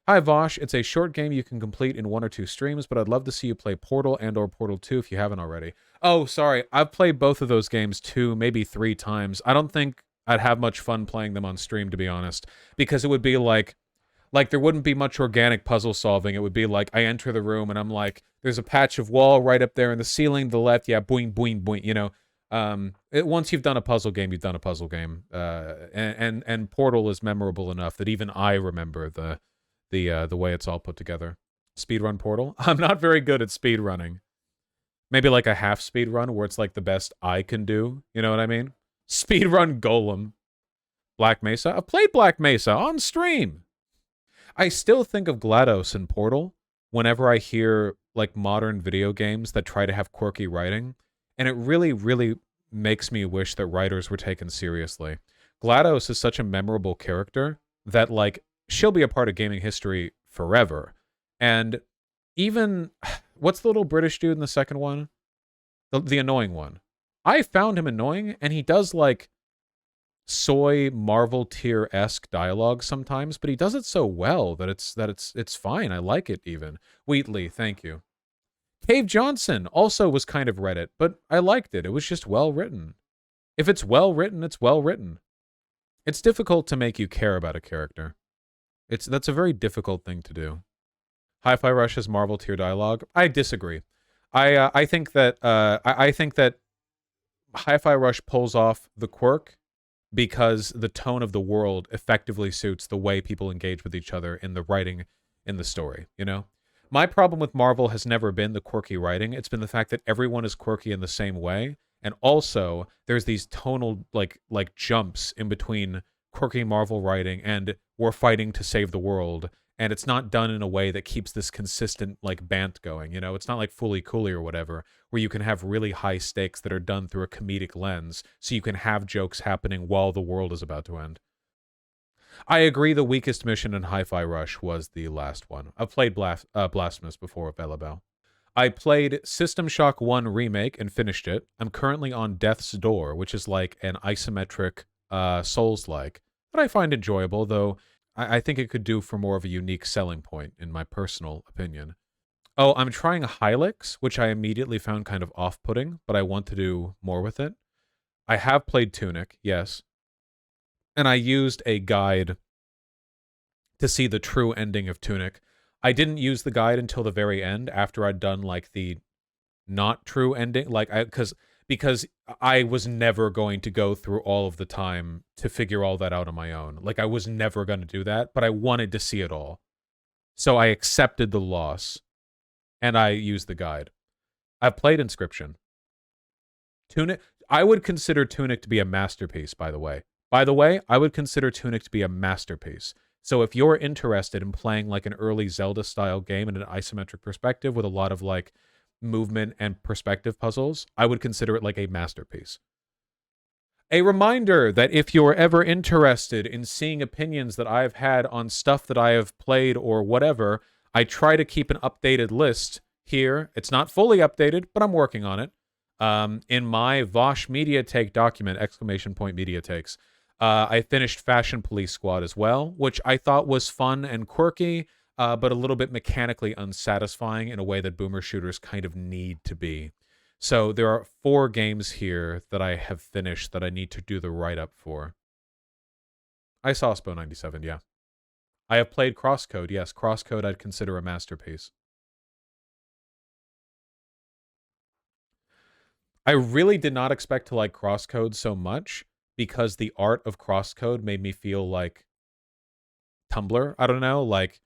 Hi, Vaush. It's a short game you can complete in 1 or 2 streams, but I'd love to see you play Portal and or Portal 2 if you haven't already. Oh, sorry. I've played both of those games 2, maybe 3 times. I don't think I'd have much fun playing them on stream, to be honest, because it would be like there wouldn't be much organic puzzle solving. It would be like I enter the room and I'm like, there's a patch of wall right up there in the ceiling to the left. Yeah, boing, boing, boing. You know, once you've done a puzzle game, you've done a puzzle game. And Portal is memorable enough that even I remember the way it's all put together. Speedrun Portal. I'm not very good at speedrunning. Maybe like a half speedrun where it's like the best I can do. You know what I mean? Speedrun Golem. Black Mesa. I've played Black Mesa on stream. I still think of GLaDOS and Portal whenever I hear like modern video games that try to have quirky writing, and it really, really makes me wish that writers were taken seriously. GLaDOS is such a memorable character that like she'll be a part of gaming history forever. And even what's the little British dude in the second one? The annoying one. I found him annoying, and he does like soy Marvel tier-esque dialogue sometimes, but he does it so well that it's fine. I like it even. Wheatley, thank you. Cave Johnson also was kind of Reddit, but I liked it. It was just well written. If it's well written, it's well written. It's difficult to make you care about a character. That's a very difficult thing to do. Hi-Fi Rush has Marvel tier dialogue. I disagree. I think that Hi-Fi Rush pulls off the quirk because the tone of the world effectively suits the way people engage with each other in the writing in the story, you know? My problem with Marvel has never been the quirky writing. It's been the fact that everyone is quirky in the same way. And also, there's these tonal, like jumps in between quirky Marvel writing and we're fighting to save the world. And it's not done in a way that keeps this consistent, like, bant going, you know? It's not like Fully Cooley or whatever, where you can have really high stakes that are done through a comedic lens, so you can have jokes happening while the world is about to end. I agree the weakest mission in Hi-Fi Rush was the last one. I've played Blasphemous before with Bellabelle. I played System Shock 1 Remake and finished it. I'm currently on Death's Door, which is like an isometric Souls-like, that I find enjoyable, though I think it could do for more of a unique selling point, in my personal opinion. Oh, I'm trying Hylix, which I immediately found kind of off-putting, but I want to do more with it. I have played Tunic, yes. And I used a guide to see the true ending of Tunic. I didn't use the guide until the very end, after I'd done, like, the not true ending. Like, because I was never going to go through all of the time to figure all that out on my own. Like, I was never going to do that, but I wanted to see it all. So I accepted the loss, and I used the guide. I've played Inscription. Tunic, I would consider Tunic to be a masterpiece, by the way. I would consider Tunic to be a masterpiece. So if you're interested in playing like an early Zelda-style game in an isometric perspective with a lot of like movement and perspective puzzles, I would consider it like a masterpiece. A reminder that if you're ever interested in seeing opinions that I've had on stuff that I have played or whatever, I try to keep an updated list here. It's not fully updated, but I'm working on it. In my Vaush Media Take document, ! Media Takes, I finished Fashion Police Squad as well, which I thought was fun and quirky, but a little bit mechanically unsatisfying in a way that boomer shooters kind of need to be. So there are 4 games here that I have finished that I need to do the write-up for. I saw Spo 97, yeah. I have played Crosscode, yes. Crosscode I'd consider a masterpiece. I really did not expect to like Crosscode so much, because the art of Crosscode made me feel like Tumblr. I don't know, like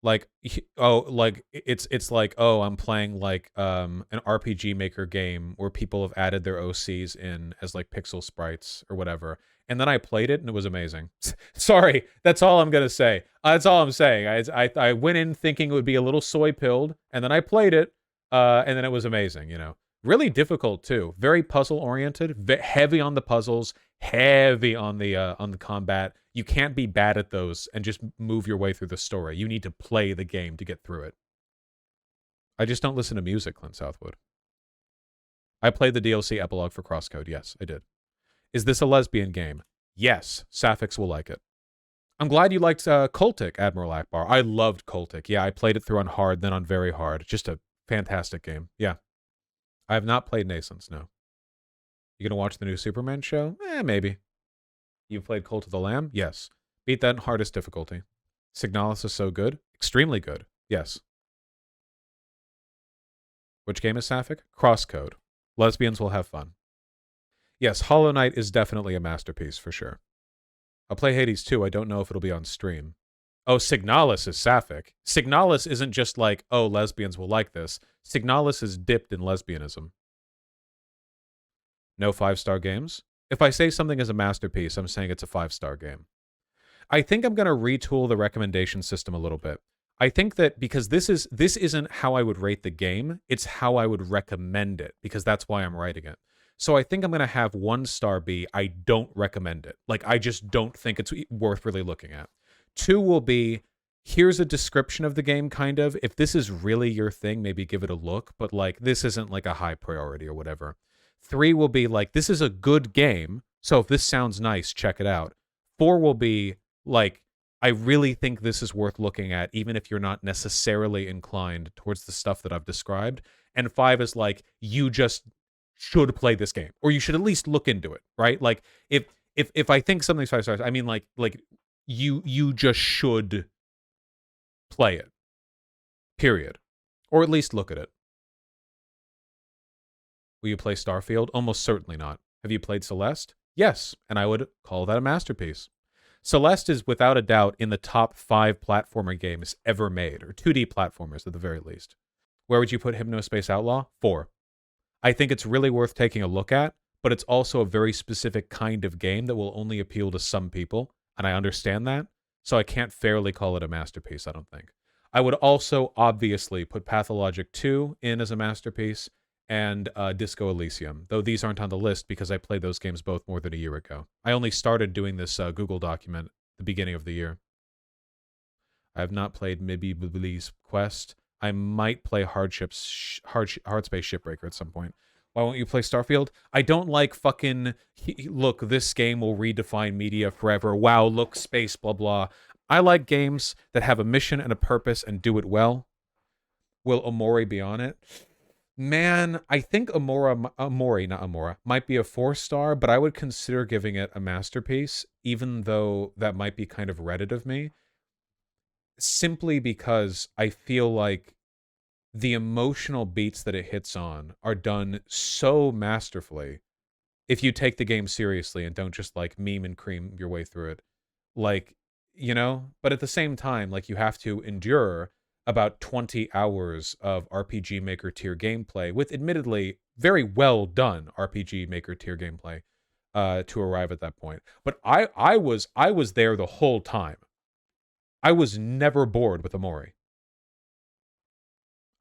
it's like, oh, I'm playing like an RPG Maker game where people have added their OCs in as like pixel sprites or whatever. And then I played it and it was amazing. Sorry, that's all I'm gonna say. That's all I'm saying. I went in thinking it would be a little soy pilled, and then I played it, and then it was amazing. You know, really difficult too. Very puzzle oriented. Heavy on the puzzles. Heavy on the combat. You can't be bad at those and just move your way through the story. You need to play the game to get through it. I just don't listen to music, Clint Southwood. I played the DLC epilogue for Crosscode. Yes, I did. Is this a lesbian game? Yes, Sapphics will like it. I'm glad you liked Cultic, Admiral Akbar. I loved Cultic. Yeah, I played it through on hard, then on very hard. Just a fantastic game. Yeah. I have not played Nascence, no. You gonna watch the new Superman show? Maybe. You've played Cult of the Lamb? Yes. Beat that in hardest difficulty. Signalis is so good. Extremely good. Yes. Which game is Sapphic? Crosscode. Lesbians will have fun. Yes, Hollow Knight is definitely a masterpiece, for sure. I'll play Hades too. I don't know if it'll be on stream. Oh, Signalis is Sapphic. Signalis isn't just like, oh, lesbians will like this. Signalis is dipped in lesbianism. No 5-star games? If I say something is a masterpiece, I'm saying it's a 5-star game. I think I'm going to retool the recommendation system a little bit. I think that because this isn't how I would rate the game, it's how I would recommend it, because that's why I'm writing it. So I think I'm going to have 1-star be, I don't recommend it. Like, I just don't think it's worth really looking at. 2 will be, here's a description of the game, kind of. If this is really your thing, maybe give it a look, but like, this isn't like a high priority or whatever. 3 will be like, this is a good game, so if this sounds nice, check it out. 4 will be like, I really think this is worth looking at, even if you're not necessarily inclined towards the stuff that I've described. And 5 is like, you just should play this game, or you should at least look into it, right? Like, if I think something's 5 stars, I mean like you just should play it, period, or at least look at it. Will you play Starfield? Almost certainly not. Have you played Celeste? Yes, and I would call that a masterpiece. Celeste is without a doubt in the top 5 platformer games ever made, or 2D platformers at the very least. Where would you put Hypnospace Outlaw? 4. I think it's really worth taking a look at, but it's also a very specific kind of game that will only appeal to some people, and I understand that, so I can't fairly call it a masterpiece, I don't think. I would also obviously put Pathologic 2 in as a masterpiece, and Disco Elysium, though these aren't on the list because I played those games both more than a year ago. I only started doing this Google document at the beginning of the year. I have not played Mibby's Quest. I might play Hardspace Shipbreaker at some point. Why won't you play Starfield? I don't like fucking, look, this game will redefine media forever. Wow, look, space, blah, blah. I like games that have a mission and a purpose and do it well. Will Omori be on it? Man, I think Omori might be a 4-star, but I would consider giving it a masterpiece, even though that might be kind of Reddit of me. Simply because I feel like the emotional beats that it hits on are done so masterfully if you take the game seriously and don't just like meme and cream your way through it. Like, you know? But at the same time, like, you have to endure about 20 hours of RPG Maker tier gameplay with admittedly very well done RPG Maker tier gameplay to arrive at that point. But I was there the whole time. I was never bored with Omori.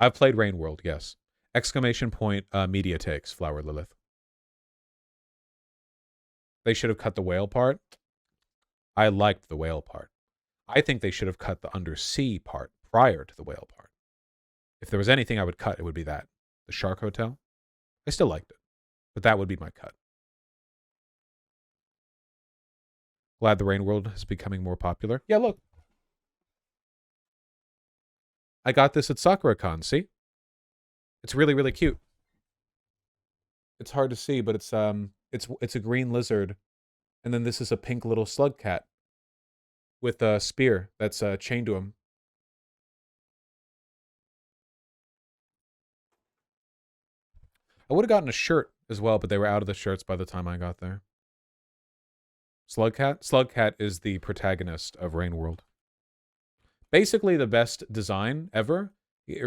I've played Rain World, yes. Exclamation point, media takes, Flower Lilith. They should have cut the whale part. I liked the whale part. I think they should have cut the undersea part prior to the whale part. If there was anything I would cut, it would be that. The Shark Hotel. I still liked it, but that would be my cut. Glad the Rain World is becoming more popular. Yeah, look. I got this at SakuraCon, see? It's really, really cute. It's hard to see, but it's a green lizard, and then this is a pink little slug cat with a spear that's chained to him. I would have gotten a shirt as well, but they were out of the shirts by the time I got there. Slugcat? Slugcat is the protagonist of Rain World. Basically the best design ever. It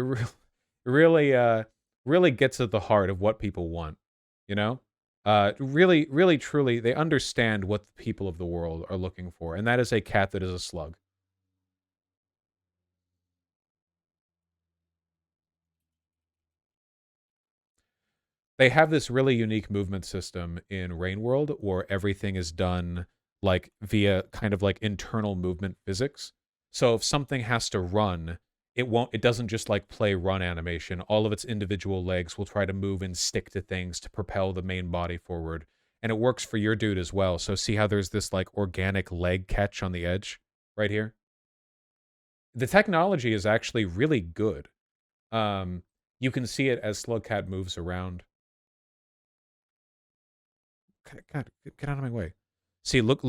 really gets at the heart of what people want, you know? Really, really, truly, they understand what the people of the world are looking for, and that is a cat that is a slug. They have this really unique movement system in Rain World where everything is done like via kind of like internal movement physics. So if something has to run, it doesn't just like play run animation. All of its individual legs will try to move and stick to things to propel the main body forward. And it works for your dude as well. So see how there's this like organic leg catch on the edge? right here. The technology is actually really good. You can see it as Slugcat moves around. God, get out of my way. See, look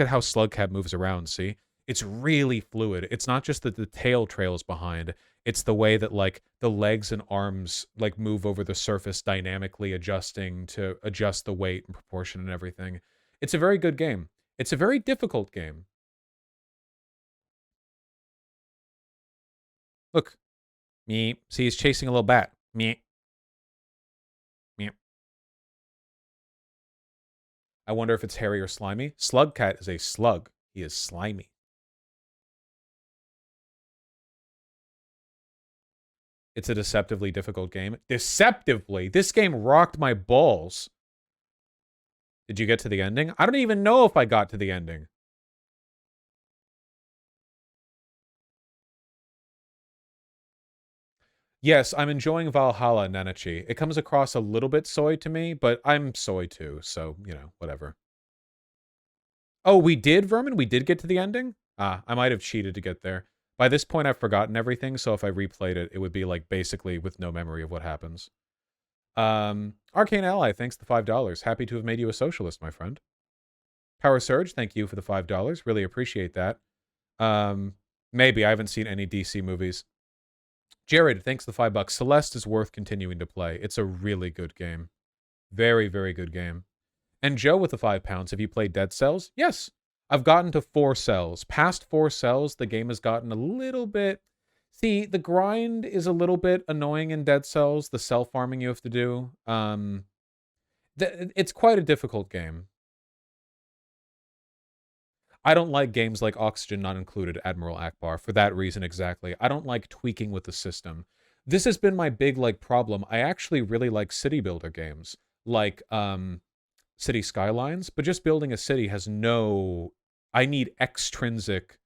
at how Slugcat moves around, see? It's really fluid. It's not just that the tail trails behind. It's the way that, like, the legs and arms, like, move over the surface dynamically adjusting to adjust the weight and proportion and everything. It's a very good game. It's a very difficult game. Look. Me. See, he's chasing a little bat. Me. Me. I wonder if it's hairy or slimy. Slugcat is a slug. He is slimy. It's a deceptively difficult game. Deceptively? This game rocked my balls. Did you get to the ending? I don't even know if I got to the ending. Yes, I'm enjoying Valhalla, Nanachi. It comes across a little bit soy to me, but I'm soy too, so, you know, whatever. Oh, we did, Vermin? We did get to the ending? Ah, I might have cheated to get there. By this point, I've forgotten everything, so if I replayed it, it would be, like, basically with no memory of what happens. Arcane Ally, thanks the $5. Happy to have made you a socialist, my friend. Power Surge, thank you for the $5. Really appreciate that. Maybe. I haven't seen any DC movies. Jared, thanks the $5. Celeste is worth continuing to play. It's a really good game. Very, very good game. And Joe with the £5. Have you played Dead Cells? Yes. I've gotten to 4 cells. Past 4 cells, the game has gotten a little bit... See, the grind is a little bit annoying in Dead Cells, the cell farming you have to do. It's quite a difficult game. I don't like games like Oxygen Not Included, Admiral Akbar, for that reason exactly. I don't like tweaking with the system. This has been my big, like, problem. I actually really like city builder games, like City Skylines, but just building a city has no... I need intrinsic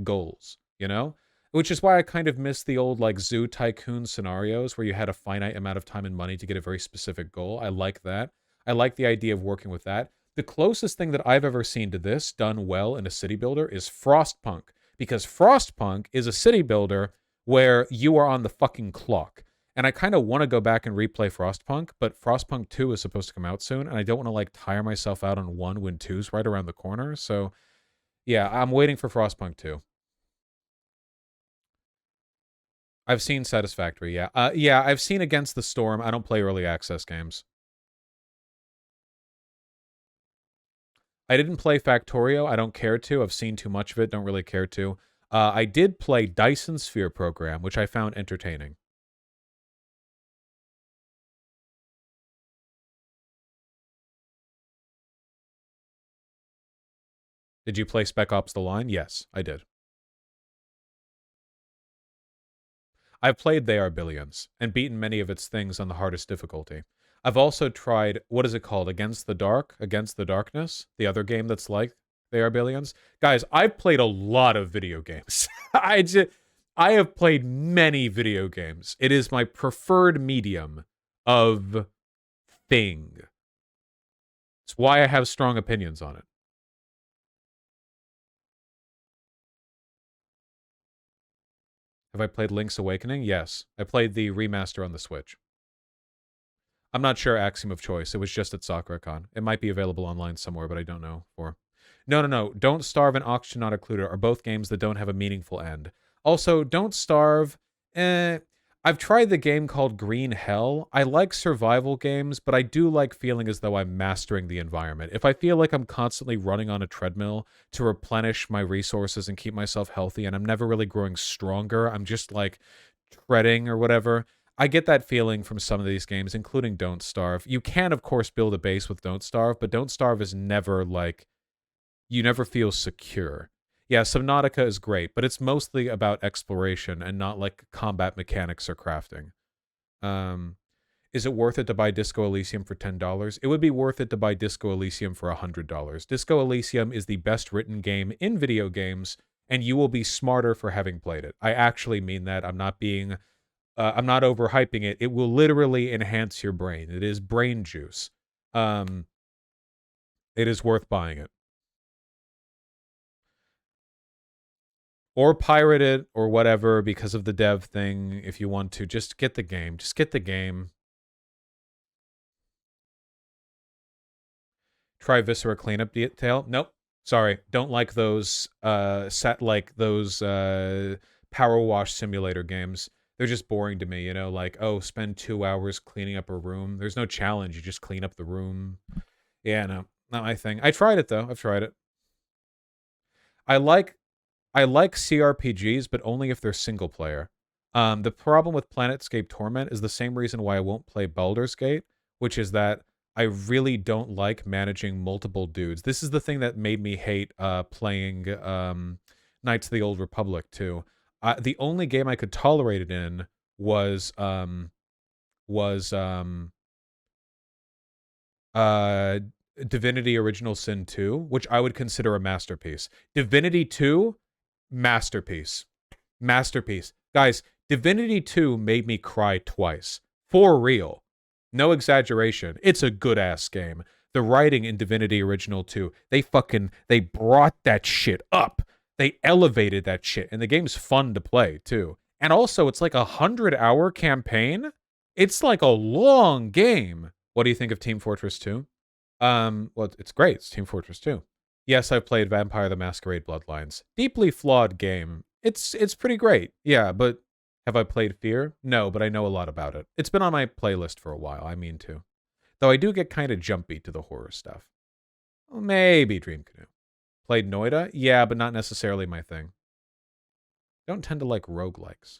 goals, you know? Which is why I kind of miss the old, like, Zoo Tycoon scenarios where you had a finite amount of time and money to get a very specific goal. I like that. I like the idea of working with that. The closest thing that I've ever seen to this done well in a city builder is Frostpunk, because Frostpunk is a city builder where you are on the fucking clock. And I kind of want to go back and replay Frostpunk, but Frostpunk 2 is supposed to come out soon, and I don't want to, like, tire myself out on 1 when 2's right around the corner. So, yeah, I'm waiting for Frostpunk 2. I've seen Satisfactory, yeah. Yeah, I've seen Against the Storm. I don't play early access games. I didn't play Factorio. I don't care to. I've seen too much of it. Don't really care to. I did play Dyson Sphere Program, which I found entertaining. Did you play Spec Ops The Line? Yes, I did. I've played They Are Billions and beaten many of its things on the hardest difficulty. I've also tried, what is it called? Against the Darkness? The other game that's like They Are Billions? Guys, I've played a lot of video games. I have played many video games. It is my preferred medium of thing. It's why I have strong opinions on it. Have I played Link's Awakening? Yes. I played the remaster on the Switch. I'm not sure Axiom of Choice. It was just at SakuraCon. It might be available online somewhere, but I don't know for. No. Don't Starve and Oxygen Not Included are both games that don't have a meaningful end. Also, Don't Starve... I've tried the game called Green Hell. I like survival games, but I do like feeling as though I'm mastering the environment. If I feel like I'm constantly running on a treadmill to replenish my resources and keep myself healthy, and I'm never really growing stronger, I'm just, like, treading or whatever... I get that feeling from some of these games, including Don't Starve. You can, of course, build a base with Don't Starve, but Don't Starve is never, like... You never feel secure. Yeah, Subnautica is great, but it's mostly about exploration and not, like, combat mechanics or crafting. Is it worth it to buy Disco Elysium for $10? It would be worth it to buy Disco Elysium for $100. Disco Elysium is the best written game in video games, and you will be smarter for having played it. I actually mean that. I'm not overhyping it. It will literally enhance your brain. It is brain juice. It is worth buying it. Or pirate it or whatever because of the dev thing if you want to. Just get the game. Just get the game. Try Viscera cleanup detail. Nope. Sorry. Don't like those power wash simulator games. They're just boring to me, you know, like, oh, spend 2 hours cleaning up a room. There's no challenge. You just clean up the room. Yeah, no. Not my thing. I tried it though. I've tried it. I like CRPGs, but only if they're single player. The problem with Planetscape Torment is the same reason why I won't play Baldur's Gate, which is that I really don't like managing multiple dudes. This is the thing that made me hate playing Knights of the Old Republic too. The only game I could tolerate it in was Divinity Original Sin 2, which I would consider a masterpiece. Divinity 2, masterpiece. Masterpiece. Guys, Divinity 2 made me cry twice. For real. No exaggeration. It's a good-ass game. The writing in Divinity Original 2, they brought that shit up. They elevated that shit. And the game's fun to play, too. And also, it's like a 100-hour campaign. It's like a long game. What do you think of Team Fortress 2? Well, it's great. It's Team Fortress 2. Yes, I've played Vampire the Masquerade Bloodlines. Deeply flawed game. It's pretty great. Yeah, but have I played Fear? No, but I know a lot about it. It's been on my playlist for a while. I mean to. Though I do get kind of jumpy to the horror stuff. Well, maybe Dream Canoe. Played Noida? Yeah, but not necessarily my thing. Don't tend to like roguelikes.